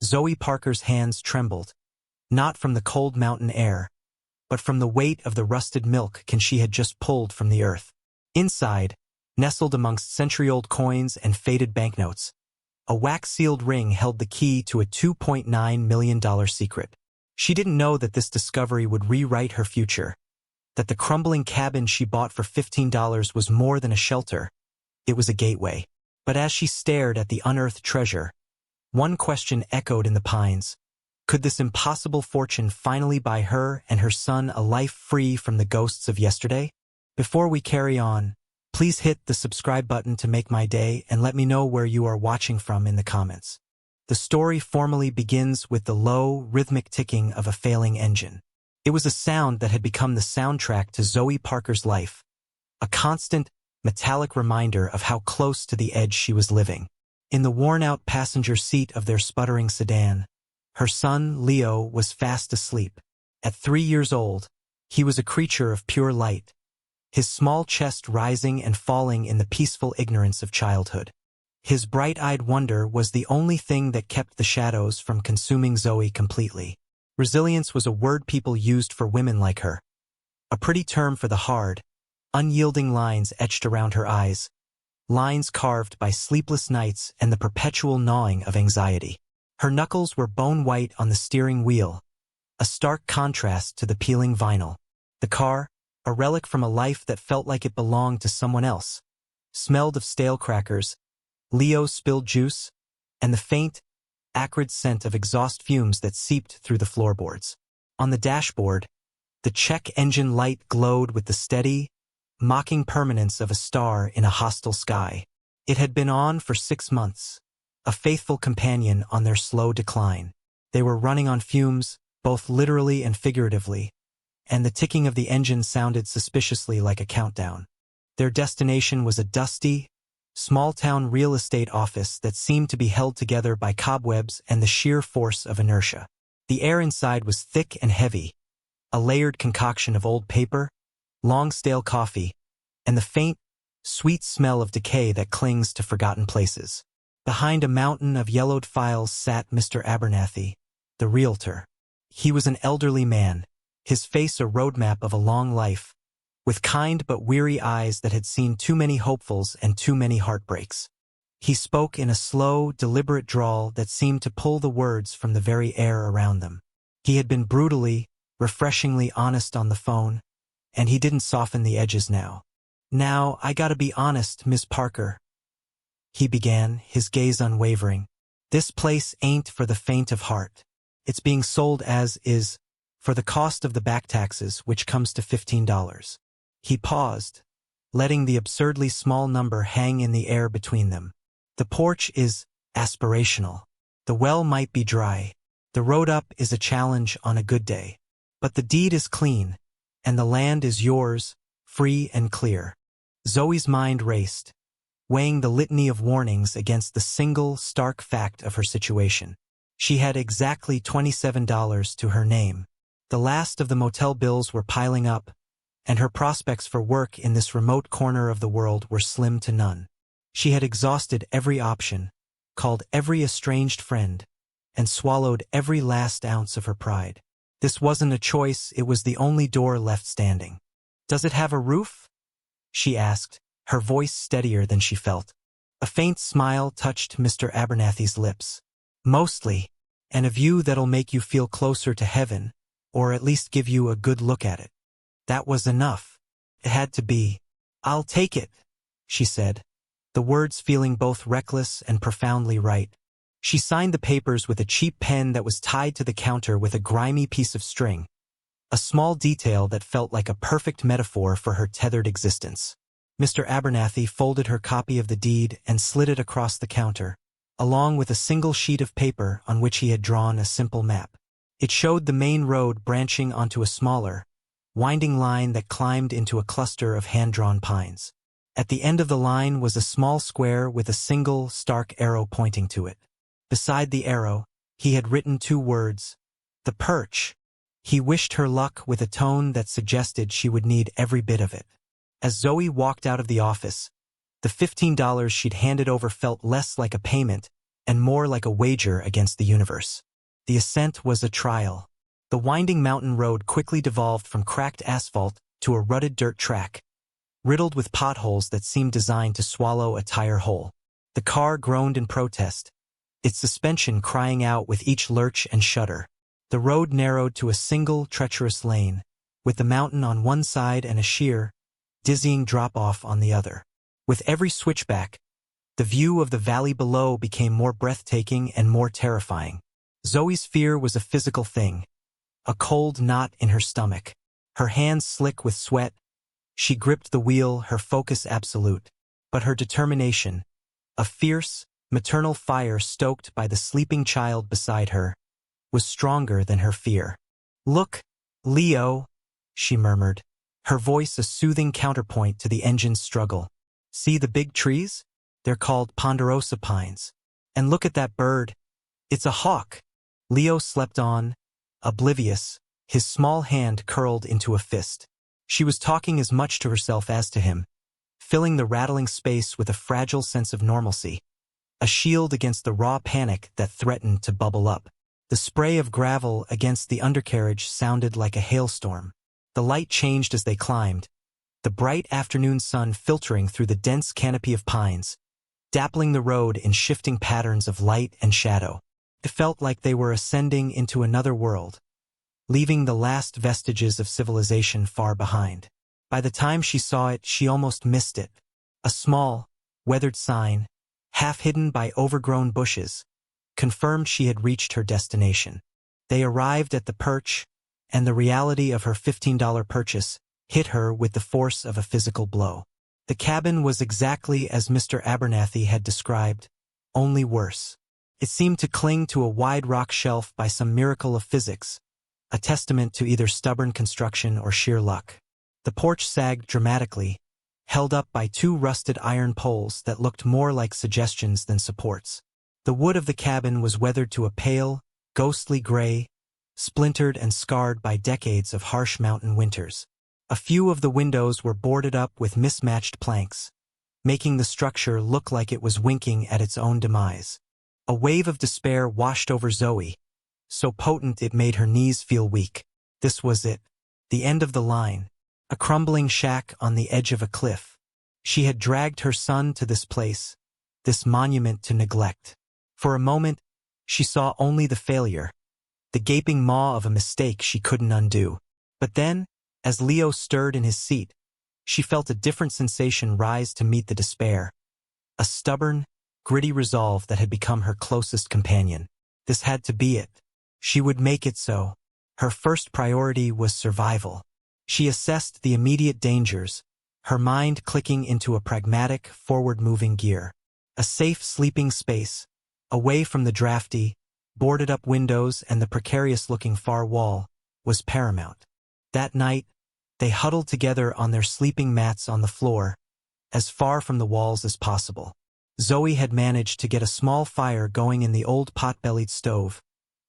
Zoe Parker's hands trembled, not from the cold mountain air, but from the weight of the rusted milk can she had just pulled from the earth. Inside, nestled amongst century-old coins and faded banknotes, a wax-sealed ring held the key to a $2.9 million secret. She didn't know that this discovery would rewrite her future, that the crumbling cabin she bought for $15 was more than a shelter, it was a gateway. But as she stared at the unearthed treasure, one question echoed in the pines. Could this impossible fortune finally buy her and her son a life free from the ghosts of yesterday? Before we carry on, please hit the subscribe button to make my day and let me know where you are watching from in the comments. The story formally begins with the low, rhythmic ticking of a failing engine. It was a sound that had become the soundtrack to Zoe Parker's life, a constant, metallic reminder of how close to the edge she was living. In the worn-out passenger seat of their sputtering sedan, her son, Leo, was fast asleep. At 3 years old, he was a creature of pure light, his small chest rising and falling in the peaceful ignorance of childhood. His bright-eyed wonder was the only thing that kept the shadows from consuming Zoe completely. Resilience was a word people used for women like her, a pretty term for the hard, unyielding lines etched around her eyes, lines carved by sleepless nights and the perpetual gnawing of anxiety. Her knuckles were bone-white on the steering wheel, a stark contrast to the peeling vinyl. The car, a relic from a life that felt like it belonged to someone else, smelled of stale crackers, Leo's spilled juice, and the faint, acrid scent of exhaust fumes that seeped through the floorboards. On the dashboard, the check engine light glowed with the steady, mocking permanence of a star in a hostile sky. It had been on for 6 months, a faithful companion on their slow decline. They were running on fumes, both literally and figuratively, and the ticking of the engine sounded suspiciously like a countdown. Their destination was a dusty, small-town real estate office that seemed to be held together by cobwebs and the sheer force of inertia. The air inside was thick and heavy, a layered concoction of old paper, long stale coffee, and the faint, sweet smell of decay that clings to forgotten places. Behind a mountain of yellowed files sat Mr. Abernathy, the realtor. He was an elderly man, his face a roadmap of a long life, with kind but weary eyes that had seen too many hopefuls and too many heartbreaks. He spoke in a slow, deliberate drawl that seemed to pull the words from the very air around them. He had been brutally, refreshingly honest on the phone, and he didn't soften the edges now. "Now, I gotta be honest, Miss Parker," he began, his gaze unwavering. "This place ain't for the faint of heart. It's being sold as is, for the cost of the back taxes, which comes to $15. He paused, letting the absurdly small number hang in the air between them. "The porch is aspirational. The well might be dry. The road up is a challenge on a good day. But the deed is clean, and the land is yours, free and clear." Zoe's mind raced, weighing the litany of warnings against the single, stark fact of her situation. She had exactly $27 to her name. The last of the motel bills were piling up, and her prospects for work in this remote corner of the world were slim to none. She had exhausted every option, called every estranged friend, and swallowed every last ounce of her pride. This wasn't a choice, it was the only door left standing. "Does it have a roof?" she asked, her voice steadier than she felt. A faint smile touched Mr. Abernathy's lips. "Mostly, and a view that'll make you feel closer to heaven, or at least give you a good look at it." That was enough. It had to be. "I'll take it," she said, the words feeling both reckless and profoundly right. She signed the papers with a cheap pen that was tied to the counter with a grimy piece of string, a small detail that felt like a perfect metaphor for her tethered existence. Mr. Abernathy folded her copy of the deed and slid it across the counter, along with a single sheet of paper on which he had drawn a simple map. It showed the main road branching onto a smaller, winding line that climbed into a cluster of hand-drawn pines. At the end of the line was a small square with a single, stark arrow pointing to it. Beside the arrow, he had written 2 words, "The Perch." He wished her luck with a tone that suggested she would need every bit of it. As Zoe walked out of the office, the $15 she'd handed over felt less like a payment and more like a wager against the universe. The ascent was a trial. The winding mountain road quickly devolved from cracked asphalt to a rutted dirt track, riddled with potholes that seemed designed to swallow a tire whole. The car groaned in protest, its suspension crying out with each lurch and shudder. The road narrowed to a single, treacherous lane, with the mountain on one side and a sheer, dizzying drop-off on the other. With every switchback, the view of the valley below became more breathtaking and more terrifying. Zoe's fear was a physical thing, a cold knot in her stomach. Her hands slick with sweat, she gripped the wheel, her focus absolute. But her determination, a fierce, maternal fire stoked by the sleeping child beside her, was stronger than her fear. "Look, Leo," she murmured, her voice a soothing counterpoint to the engine's struggle. "See the big trees? They're called ponderosa pines. And look at that bird. It's a hawk." Leo slept on, oblivious, his small hand curled into a fist. She was talking as much to herself as to him, filling the rattling space with a fragile sense of normalcy, a shield against the raw panic that threatened to bubble up. The spray of gravel against the undercarriage sounded like a hailstorm. The light changed as they climbed, the bright afternoon sun filtering through the dense canopy of pines, dappling the road in shifting patterns of light and shadow. It felt like they were ascending into another world, leaving the last vestiges of civilization far behind. By the time she saw it, she almost missed it. A small, weathered sign, half hidden by overgrown bushes, confirmed she had reached her destination. They arrived at the perch, and the reality of her $15 purchase hit her with the force of a physical blow. The cabin was exactly as Mr. Abernathy had described, only worse. It seemed to cling to a wide rock shelf by some miracle of physics, a testament to either stubborn construction or sheer luck. The porch sagged dramatically, held up by two rusted iron poles that looked more like suggestions than supports. The wood of the cabin was weathered to a pale, ghostly gray, splintered and scarred by decades of harsh mountain winters. A few of the windows were boarded up with mismatched planks, making the structure look like it was winking at its own demise. A wave of despair washed over Zoe, so potent it made her knees feel weak. This was it, the end of the line, a crumbling shack on the edge of a cliff. She had dragged her son to this place, this monument to neglect. For a moment, she saw only the failure, the gaping maw of a mistake she couldn't undo. But then, as Leo stirred in his seat, she felt a different sensation rise to meet the despair. A stubborn, gritty resolve that had become her closest companion. This had to be it. She would make it so. Her first priority was survival. She assessed the immediate dangers, her mind clicking into a pragmatic, forward-moving gear. A safe sleeping space, away from the drafty, boarded-up windows and the precarious-looking far wall, was paramount. That night, they huddled together on their sleeping mats on the floor, as far from the walls as possible. Zoe had managed to get a small fire going in the old pot-bellied stove,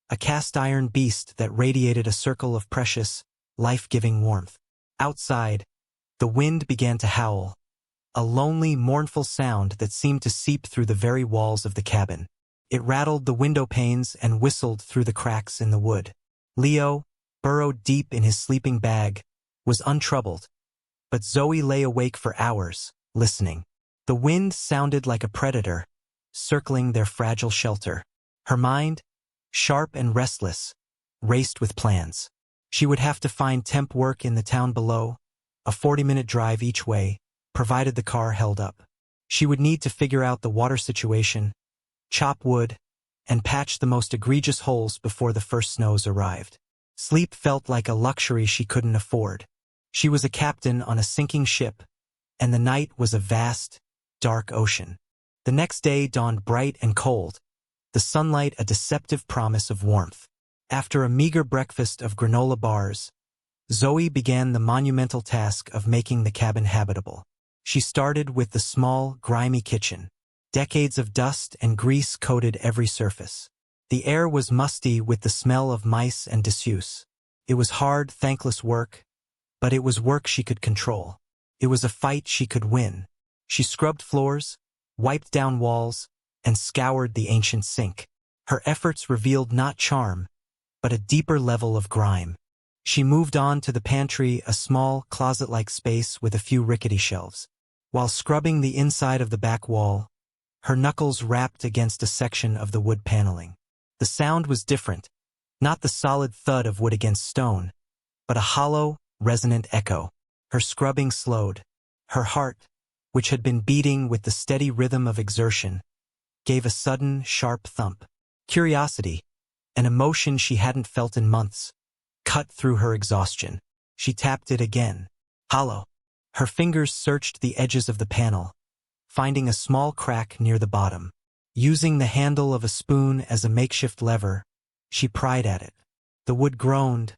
a cast-iron beast that radiated a circle of precious, life-giving warmth. Outside, the wind began to howl, a lonely, mournful sound that seemed to seep through the very walls of the cabin. It rattled the window panes and whistled through the cracks in the wood. Leo, burrowed deep in his sleeping bag, was untroubled, but Zoe lay awake for hours, listening. The wind sounded like a predator, circling their fragile shelter. Her mind, sharp and restless, raced with plans. She would have to find temp work in the town below, a 40-minute drive each way, provided the car held up. She would need to figure out the water situation, chop wood, and patch the most egregious holes before the first snows arrived. Sleep felt like a luxury she couldn't afford. She was a captain on a sinking ship, and the night was a vast, dark ocean. The next day dawned bright and cold, the sunlight a deceptive promise of warmth. After a meager breakfast of granola bars, Zoe began the monumental task of making the cabin habitable. She started with the small, grimy kitchen. Decades of dust and grease coated every surface. The air was musty with the smell of mice and disuse. It was hard, thankless work, but it was work she could control. It was a fight she could win. She scrubbed floors, wiped down walls, and scoured the ancient sink. Her efforts revealed not charm, but a deeper level of grime. She moved on to the pantry, a small, closet-like space with a few rickety shelves. While scrubbing the inside of the back wall, her knuckles rapped against a section of the wood paneling. The sound was different, not the solid thud of wood against stone, but a hollow, resonant echo. Her scrubbing slowed. Her heart, which had been beating with the steady rhythm of exertion, gave a sudden, sharp thump. Curiosity, an emotion she hadn't felt in months, cut through her exhaustion. She tapped it again. Hollow. Her fingers searched the edges of the panel, finding a small crack near the bottom. Using the handle of a spoon as a makeshift lever, she pried at it. The wood groaned,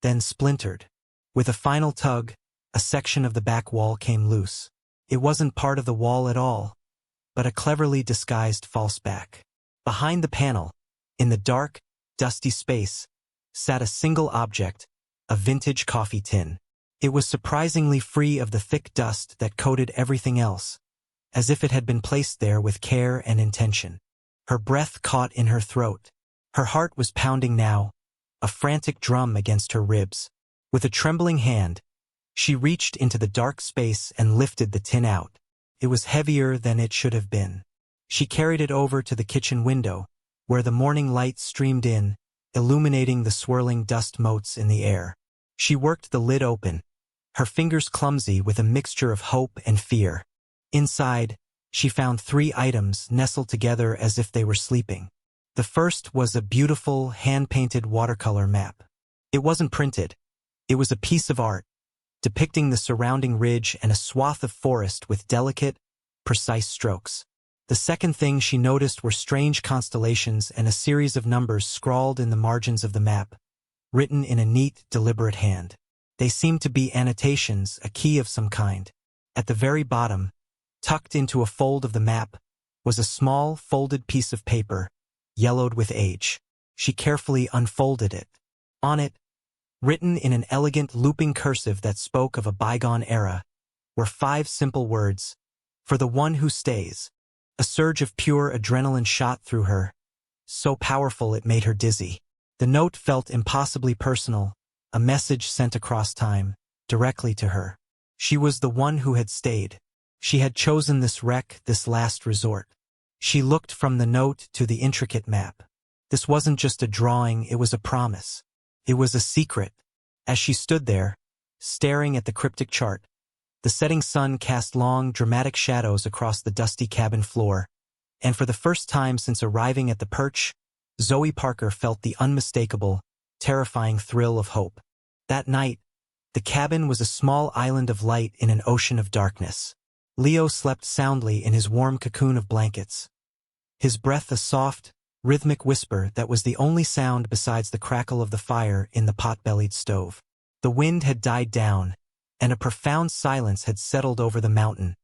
then splintered. With a final tug, a section of the back wall came loose. It wasn't part of the wall at all, but a cleverly disguised false back. Behind the panel, in the dark, dusty space, sat a single object, a vintage coffee tin. It was surprisingly free of the thick dust that coated everything else, as if it had been placed there with care and intention. Her breath caught in her throat. Her heart was pounding now, a frantic drum against her ribs. With a trembling hand, she reached into the dark space and lifted the tin out. It was heavier than it should have been. She carried it over to the kitchen window, where the morning light streamed in, illuminating the swirling dust motes in the air. She worked the lid open, her fingers clumsy with a mixture of hope and fear. Inside, she found 3 items nestled together as if they were sleeping. The first was a beautiful, hand-painted watercolor map. It wasn't printed. It was a piece of art, depicting the surrounding ridge and a swath of forest with delicate, precise strokes. The second thing she noticed were strange constellations and a series of numbers scrawled in the margins of the map, written in a neat, deliberate hand. They seemed to be annotations, a key of some kind. At the very bottom, tucked into a fold of the map, was a small, folded piece of paper, yellowed with age. She carefully unfolded it. On it, written in an elegant looping cursive that spoke of a bygone era, were 5 simple words: "For the one who stays." A surge of pure adrenaline shot through her, so powerful it made her dizzy. The note felt impossibly personal, a message sent across time, directly to her. She was the one who had stayed. She had chosen this wreck, this last resort. She looked from the note to the intricate map. This wasn't just a drawing, it was a promise. It was a secret. As she stood there, staring at the cryptic chart, the setting sun cast long, dramatic shadows across the dusty cabin floor, and for the first time since arriving at the perch, Zoe Parker felt the unmistakable, terrifying thrill of hope. That night, the cabin was a small island of light in an ocean of darkness. Leo slept soundly in his warm cocoon of blankets, his breath a soft, rhythmic whisper that was the only sound besides the crackle of the fire in the pot-bellied stove. The wind had died down, and a profound silence had settled over the mountain,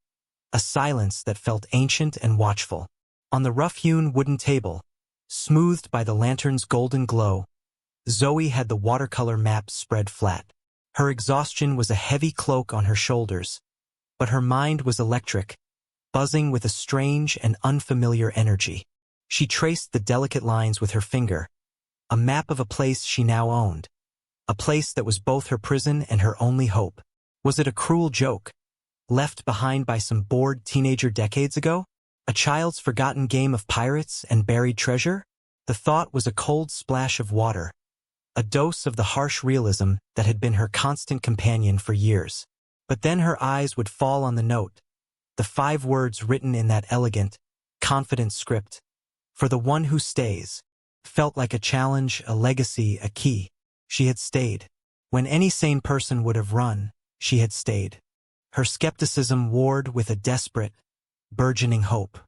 a silence that felt ancient and watchful. On the rough-hewn wooden table, smoothed by the lantern's golden glow, Zoe had the watercolor map spread flat. Her exhaustion was a heavy cloak on her shoulders, but her mind was electric, buzzing with a strange and unfamiliar energy. She traced the delicate lines with her finger, a map of a place she now owned, a place that was both her prison and her only hope. Was it a cruel joke, left behind by some bored teenager decades ago? A child's forgotten game of pirates and buried treasure? The thought was a cold splash of water, a dose of the harsh realism that had been her constant companion for years. But then her eyes would fall on the note, the 5 words written in that elegant, confident script. For the one who stays, felt like a challenge, a legacy, a key. She had stayed. When any sane person would have run, she had stayed. Her skepticism warred with a desperate, burgeoning hope.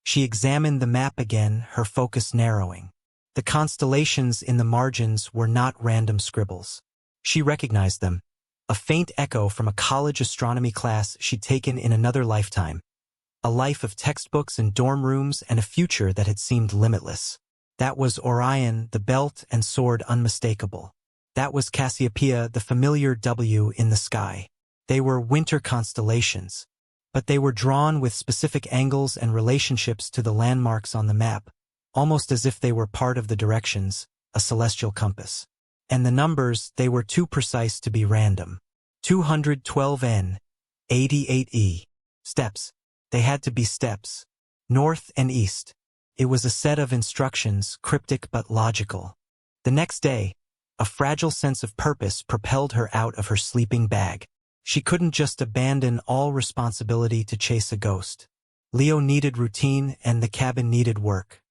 She examined the map again, her focus narrowing. The constellations in the margins were not random scribbles. She recognized them, a faint echo from a college astronomy class she'd taken in another lifetime. A life of textbooks and dorm rooms and a future that had seemed limitless. That was Orion, the belt and sword unmistakable. That was Cassiopeia, the familiar W in the sky. They were winter constellations, but they were drawn with specific angles and relationships to the landmarks on the map, almost as if they were part of the directions, a celestial compass. And the numbers, they were too precise to be random. 212N, 88E. Steps. They had to be steps. North and east. It was a set of instructions, cryptic but logical. The next day, a fragile sense of purpose propelled her out of her sleeping bag. She couldn't just abandon all responsibility to chase a ghost. Leo needed routine and the cabin needed work.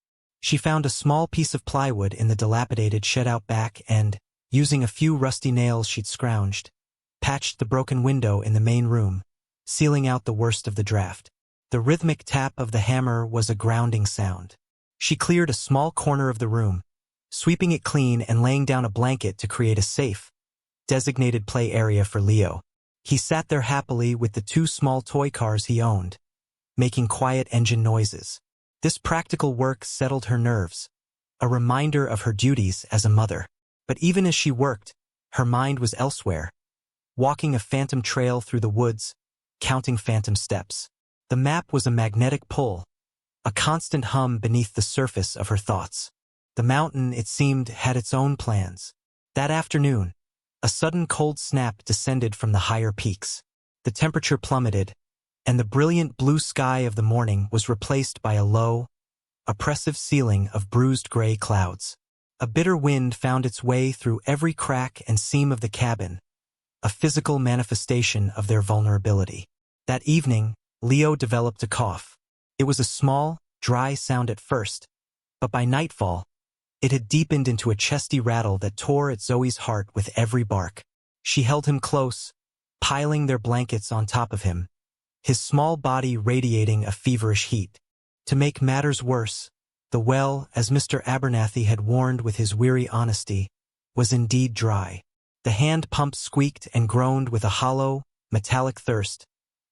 She found a small piece of plywood in the dilapidated shed out back and, using a few rusty nails she'd scrounged, patched the broken window in the main room, sealing out the worst of the draft. The rhythmic tap of the hammer was a grounding sound. She cleared a small corner of the room, sweeping it clean and laying down a blanket to create a safe, designated play area for Leo. He sat there happily with the 2 small toy cars he owned, making quiet engine noises. This practical work settled her nerves, a reminder of her duties as a mother. But even as she worked, her mind was elsewhere, walking a phantom trail through the woods, counting phantom steps. The map was a magnetic pull, a constant hum beneath the surface of her thoughts. The mountain, it seemed, had its own plans. That afternoon, a sudden cold snap descended from the higher peaks. The temperature plummeted, and the brilliant blue sky of the morning was replaced by a low, oppressive ceiling of bruised gray clouds. A bitter wind found its way through every crack and seam of the cabin, a physical manifestation of their vulnerability. That evening, Leo developed a cough. It was a small, dry sound at first, but by nightfall, it had deepened into a chesty rattle that tore at Zoe's heart with every bark. She held him close, piling their blankets on top of him, his small body radiating a feverish heat. To make matters worse, the well, as Mr. Abernathy had warned with his weary honesty, was indeed dry. The hand pump squeaked and groaned with a hollow, metallic thirst,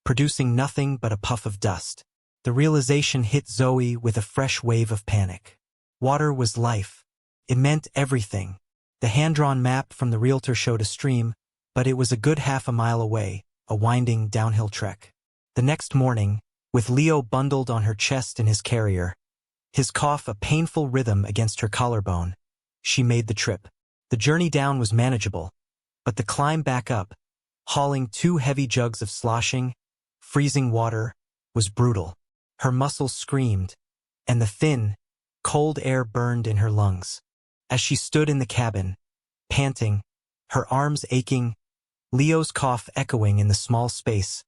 producing nothing but a puff of dust. The realization hit Zoe with a fresh wave of panic. Water was life. It meant everything. The hand-drawn map from the realtor showed a stream, but it was a good half a mile away, a winding downhill trek. The next morning, with Leo bundled on her chest in his carrier, his cough a painful rhythm against her collarbone, she made the trip. The journey down was manageable, but the climb back up, hauling 2 heavy jugs of sloshing, freezing water, was brutal. Her muscles screamed, and the thin, cold air burned in her lungs. As she stood in the cabin, panting, her arms aching, Leo's cough echoing in the small space,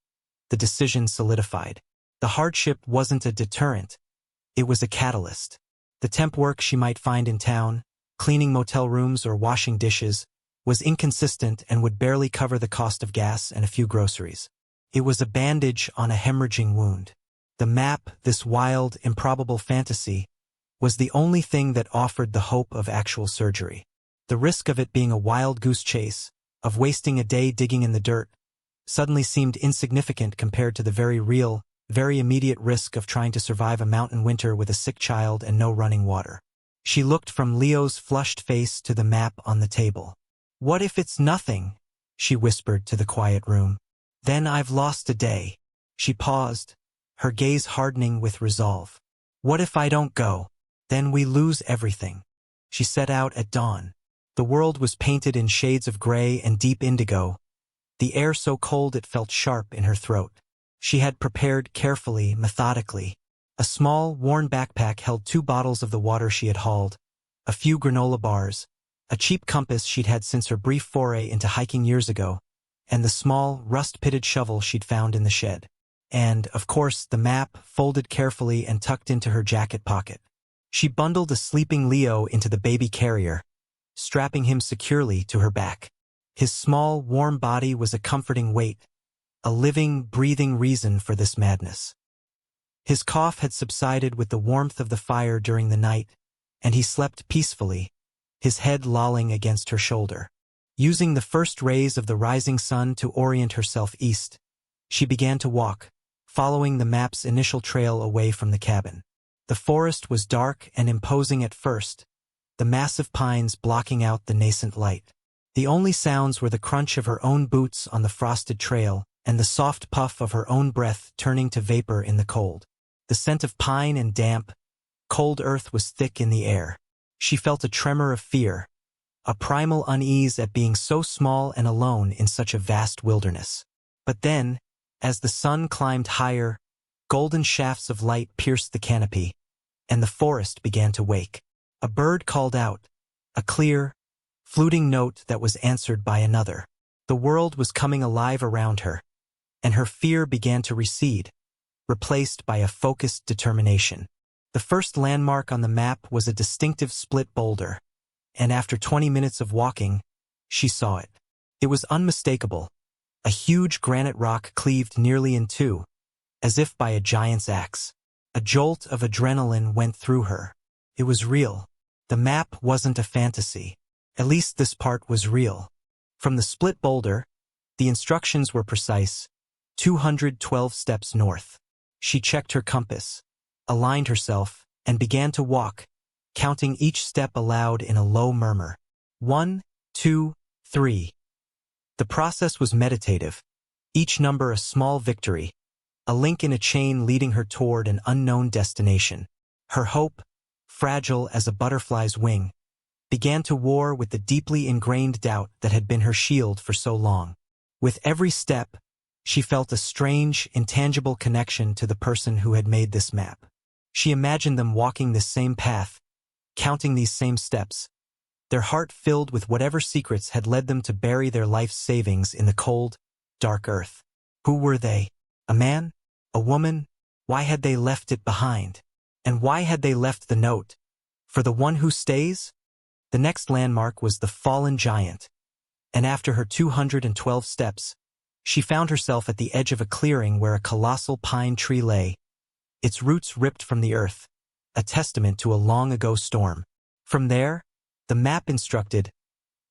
the decision solidified. The hardship wasn't a deterrent, it was a catalyst. The temp work she might find in town, cleaning motel rooms or washing dishes, was inconsistent and would barely cover the cost of gas and a few groceries. It was a bandage on a hemorrhaging wound. The map, this wild, improbable fantasy, was the only thing that offered the hope of actual surgery. The risk of it being a wild goose chase, of wasting a day digging in the dirt, suddenly seemed insignificant compared to the very real, very immediate risk of trying to survive a mountain winter with a sick child and no running water. She looked from Leo's flushed face to the map on the table. "What if it's nothing?" she whispered to the quiet room. "Then I've lost a day." She paused, her gaze hardening with resolve. "What if I don't go? Then we lose everything." She set out at dawn. The world was painted in shades of gray and deep indigo, the air so cold it felt sharp in her throat. She had prepared carefully, methodically. A small, worn backpack held 2 bottles of the water she had hauled, a few granola bars, a cheap compass she'd had since her brief foray into hiking years ago, and the small, rust-pitted shovel she'd found in the shed. And, of course, the map, folded carefully and tucked into her jacket pocket. She bundled a sleeping Leo into the baby carrier, strapping him securely to her back. His small, warm body was a comforting weight, a living, breathing reason for this madness. His cough had subsided with the warmth of the fire during the night, and he slept peacefully, his head lolling against her shoulder. Using the first rays of the rising sun to orient herself east, she began to walk, following the map's initial trail away from the cabin. The forest was dark and imposing at first, the massive pines blocking out the nascent light. The only sounds were the crunch of her own boots on the frosted trail and the soft puff of her own breath turning to vapor in the cold. The scent of pine and damp, cold earth was thick in the air. She felt a tremor of fear, a primal unease at being so small and alone in such a vast wilderness. But then, as the sun climbed higher, golden shafts of light pierced the canopy, and the forest began to wake. A bird called out, a clear, fluting note that was answered by another. The world was coming alive around her, and her fear began to recede, replaced by a focused determination. The first landmark on the map was a distinctive split boulder, and after 20 minutes of walking, she saw it. It was unmistakable, a huge granite rock cleaved nearly in two, as if by a giant's axe. A jolt of adrenaline went through her. It was real. The map wasn't a fantasy. At least this part was real. From the split boulder, the instructions were precise: 212 steps north. She checked her compass, aligned herself, and began to walk, counting each step aloud in a low murmur. 1, 2, 3. The process was meditative, each number a small victory, a link in a chain leading her toward an unknown destination. Her hope, fragile as a butterfly's wing, began to war with the deeply ingrained doubt that had been her shield for so long. With every step, she felt a strange, intangible connection to the person who had made this map. She imagined them walking this same path, counting these same steps, their heart filled with whatever secrets had led them to bury their life's savings in the cold, dark earth. Who were they? A man? A woman? Why had they left it behind? And why had they left the note? For the one who stays? The next landmark was the fallen giant, and after her 212 steps, she found herself at the edge of a clearing where a colossal pine tree lay, its roots ripped from the earth, a testament to a long-ago storm. From there, the map instructed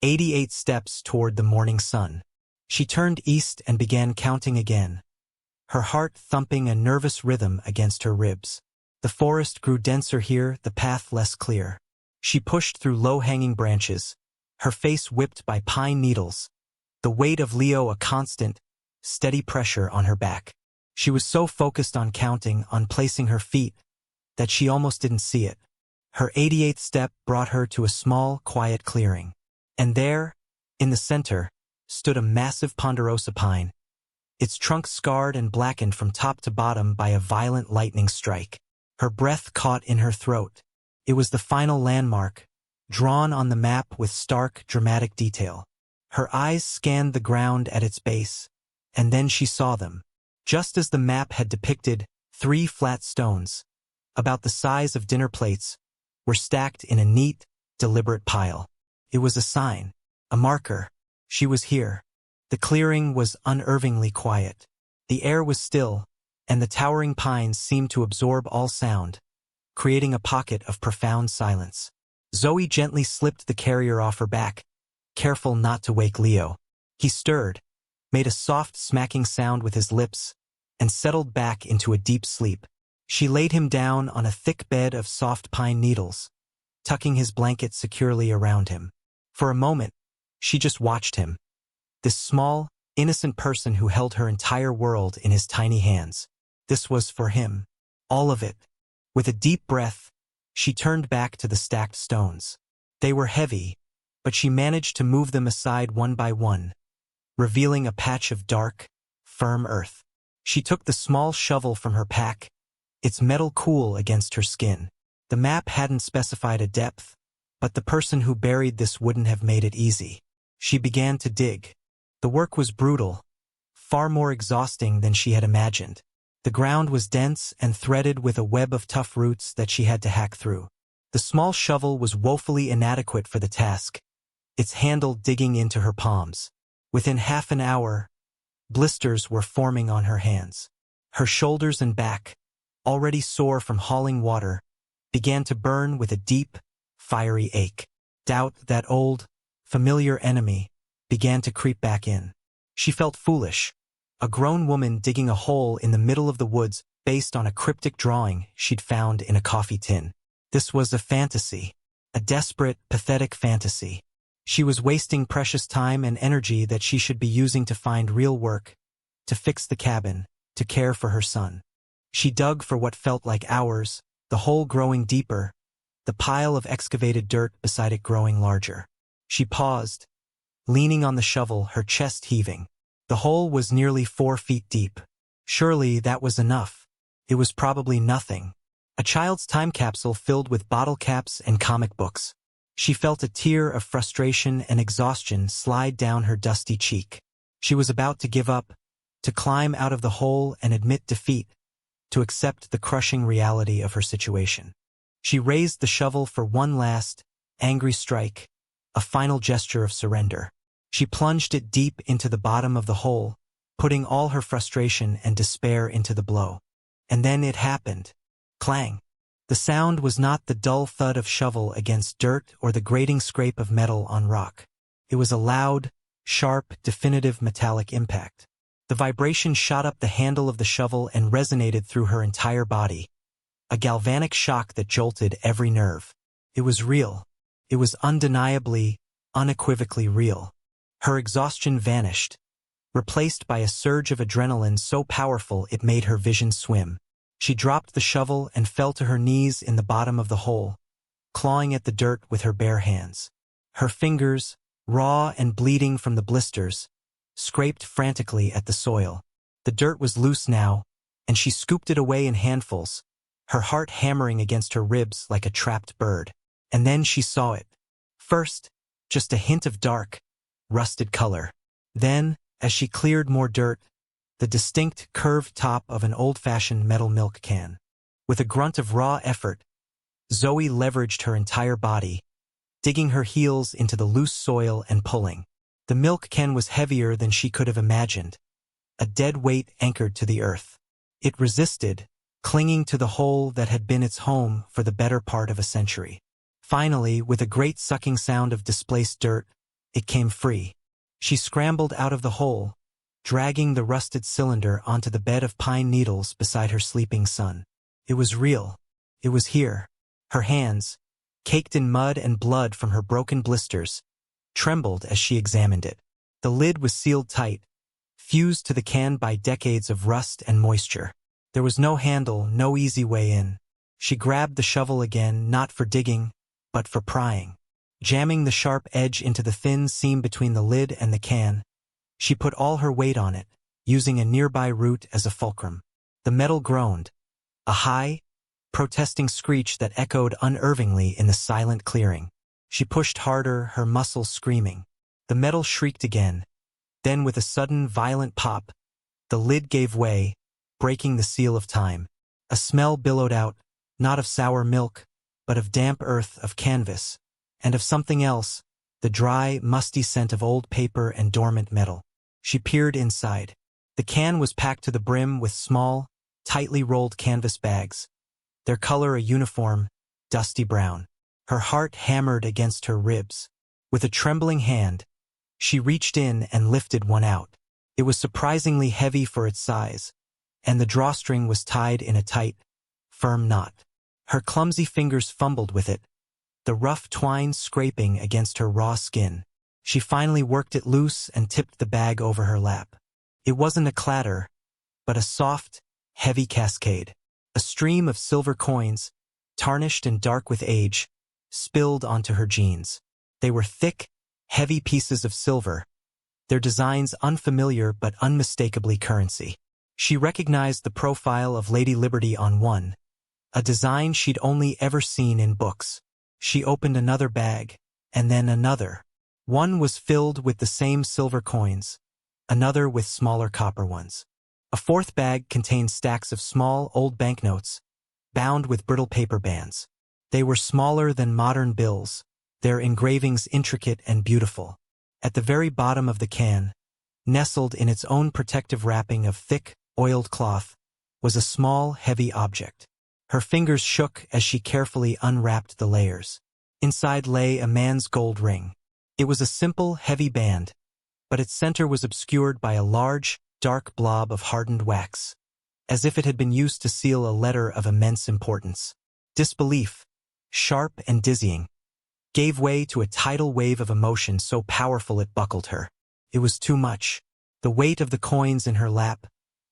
88 steps toward the morning sun. She turned east and began counting again, her heart thumping a nervous rhythm against her ribs. The forest grew denser here, the path less clear. She pushed through low-hanging branches, her face whipped by pine needles, the weight of Leo a constant, steady pressure on her back. She was so focused on counting, on placing her feet, that she almost didn't see it. Her 88th step brought her to a small, quiet clearing. And there, in the center, stood a massive ponderosa pine, its trunk scarred and blackened from top to bottom by a violent lightning strike. Her breath caught in her throat. It was the final landmark, drawn on the map with stark, dramatic detail. Her eyes scanned the ground at its base, and then she saw them. Just as the map had depicted, 3 flat stones, about the size of dinner plates, were stacked in a neat, deliberate pile. It was a sign, a marker. She was here. The clearing was unnervingly quiet. The air was still, and the towering pines seemed to absorb all sound, creating a pocket of profound silence. Zoe gently slipped the carrier off her back, careful not to wake Leo. He stirred, made a soft smacking sound with his lips, and settled back into a deep sleep. She laid him down on a thick bed of soft pine needles, tucking his blanket securely around him. For a moment, she just watched him, this small, innocent person who held her entire world in his tiny hands. This was for him, all of it. With a deep breath, she turned back to the stacked stones. They were heavy, but she managed to move them aside one by one, revealing a patch of dark, firm earth. She took the small shovel from her pack, its metal cool against her skin. The map hadn't specified a depth, but the person who buried this wouldn't have made it easy. She began to dig. The work was brutal, far more exhausting than she had imagined. The ground was dense and threaded with a web of tough roots that she had to hack through. The small shovel was woefully inadequate for the task, its handle digging into her palms. Within half an hour, blisters were forming on her hands. Her shoulders and back, already sore from hauling water, began to burn with a deep, fiery ache. Doubt, that old, familiar enemy, began to creep back in. She felt foolish, a grown woman digging a hole in the middle of the woods based on a cryptic drawing she'd found in a coffee tin. This was a fantasy, a desperate, pathetic fantasy. She was wasting precious time and energy that she should be using to find real work, to fix the cabin, to care for her son. She dug for what felt like hours, the hole growing deeper, the pile of excavated dirt beside it growing larger. She paused, leaning on the shovel, her chest heaving. The hole was nearly 4 feet deep. Surely that was enough. It was probably nothing. A child's time capsule filled with bottle caps and comic books. She felt a tear of frustration and exhaustion slide down her dusty cheek. She was about to give up, to climb out of the hole and admit defeat, to accept the crushing reality of her situation. She raised the shovel for one last, angry strike, a final gesture of surrender. She plunged it deep into the bottom of the hole, putting all her frustration and despair into the blow. And then it happened. Clang. The sound was not the dull thud of shovel against dirt or the grating scrape of metal on rock. It was a loud, sharp, definitive metallic impact. The vibration shot up the handle of the shovel and resonated through her entire body. A galvanic shock that jolted every nerve. It was real. It was undeniably, unequivocally real. Her exhaustion vanished, replaced by a surge of adrenaline so powerful it made her vision swim. She dropped the shovel and fell to her knees in the bottom of the hole, clawing at the dirt with her bare hands. Her fingers, raw and bleeding from the blisters, scraped frantically at the soil. The dirt was loose now, and she scooped it away in handfuls, her heart hammering against her ribs like a trapped bird. And then she saw it. First, just a hint of dark, rusted color. Then, as she cleared more dirt, the distinct curved top of an old-fashioned metal milk can. With a grunt of raw effort, Zoe leveraged her entire body, digging her heels into the loose soil and pulling. The milk can was heavier than she could have imagined, a dead weight anchored to the earth. It resisted, clinging to the hole that had been its home for the better part of a century. Finally, with a great sucking sound of displaced dirt, it came free. She scrambled out of the hole, dragging the rusted cylinder onto the bed of pine needles beside her sleeping son. It was real. It was here. Her hands, caked in mud and blood from her broken blisters, trembled as she examined it. The lid was sealed tight, fused to the can by decades of rust and moisture. There was no handle, no easy way in. She grabbed the shovel again, not for digging, but for prying. Jamming the sharp edge into the thin seam between the lid and the can, she put all her weight on it, using a nearby root as a fulcrum. The metal groaned, a high, protesting screech that echoed unervingly in the silent clearing. She pushed harder, her muscles screaming. The metal shrieked again. Then with a sudden, violent pop, the lid gave way, breaking the seal of time. A smell billowed out, not of sour milk, but of damp earth, of canvas, and of something else, the dry, musty scent of old paper and dormant metal. She peered inside. The can was packed to the brim with small, tightly rolled canvas bags, their color a uniform, dusty brown. Her heart hammered against her ribs. With a trembling hand, she reached in and lifted one out. It was surprisingly heavy for its size, and the drawstring was tied in a tight, firm knot. Her clumsy fingers fumbled with it, the rough twine scraping against her raw skin. She finally worked it loose and tipped the bag over her lap. It wasn't a clatter, but a soft, heavy cascade. A stream of silver coins, tarnished and dark with age, spilled onto her jeans. They were thick, heavy pieces of silver, their designs unfamiliar but unmistakably currency. She recognized the profile of Lady Liberty on one, a design she'd only ever seen in books. She opened another bag, and then another. One was filled with the same silver coins, another with smaller copper ones. A fourth bag contained stacks of small, old banknotes, bound with brittle paper bands. They were smaller than modern bills, their engravings intricate and beautiful. At the very bottom of the can, nestled in its own protective wrapping of thick, oiled cloth, was a small, heavy object. Her fingers shook as she carefully unwrapped the layers. Inside lay a man's gold ring. It was a simple, heavy band, but its center was obscured by a large, dark blob of hardened wax, as if it had been used to seal a letter of immense importance. Disbelief, sharp and dizzying, gave way to a tidal wave of emotion so powerful it buckled her. It was too much. The weight of the coins in her lap,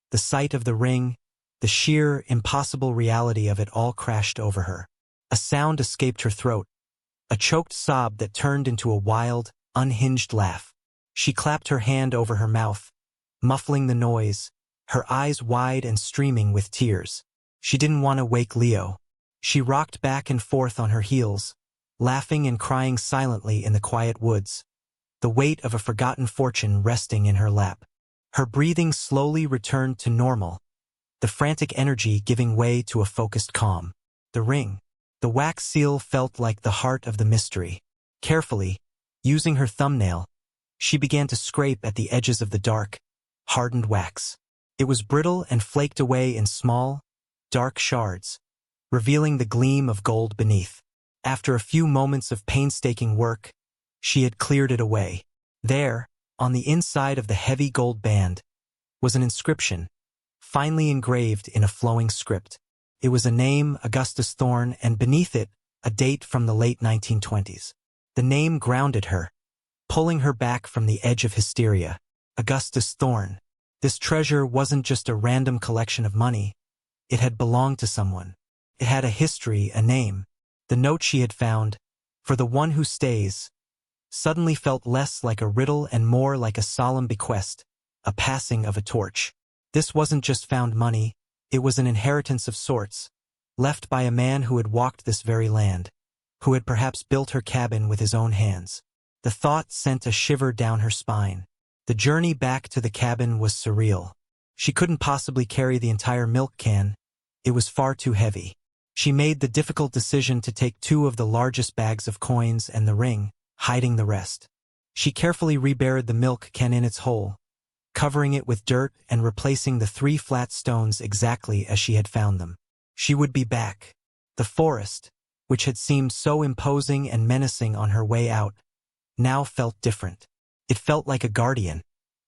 the sight of the ring, the sheer, impossible reality of it all crashed over her. A sound escaped her throat, a choked sob that turned into a wild, unhinged laugh. She clapped her hand over her mouth, muffling the noise, her eyes wide and streaming with tears. She didn't want to wake Leo. She rocked back and forth on her heels, laughing and crying silently in the quiet woods, the weight of a forgotten fortune resting in her lap. Her breathing slowly returned to normal, the frantic energy giving way to a focused calm. The ring. The wax seal felt like the heart of the mystery. Carefully, using her thumbnail, she began to scrape at the edges of the dark, hardened wax. It was brittle and flaked away in small, dark shards, revealing the gleam of gold beneath. After a few moments of painstaking work, she had cleared it away. There, on the inside of the heavy gold band, was an inscription, finely engraved in a flowing script. It was a name, Augustus Thorne, and beneath it, a date from the late 1920s. The name grounded her, pulling her back from the edge of hysteria. Augustus Thorne. This treasure wasn't just a random collection of money. It had belonged to someone. It had a history, a name. The note she had found, "For the one who stays," suddenly felt less like a riddle and more like a solemn bequest, a passing of a torch. This wasn't just found money, it was an inheritance of sorts, left by a man who had walked this very land, who had perhaps built her cabin with his own hands. The thought sent a shiver down her spine. The journey back to the cabin was surreal. She couldn't possibly carry the entire milk can. It was far too heavy. She made the difficult decision to take 2 of the largest bags of coins and the ring, hiding the rest. She carefully reburied the milk can in its hole, covering it with dirt and replacing the 3 flat stones exactly as she had found them. She would be back. The forest, which had seemed so imposing and menacing on her way out, now felt different. It felt like a guardian,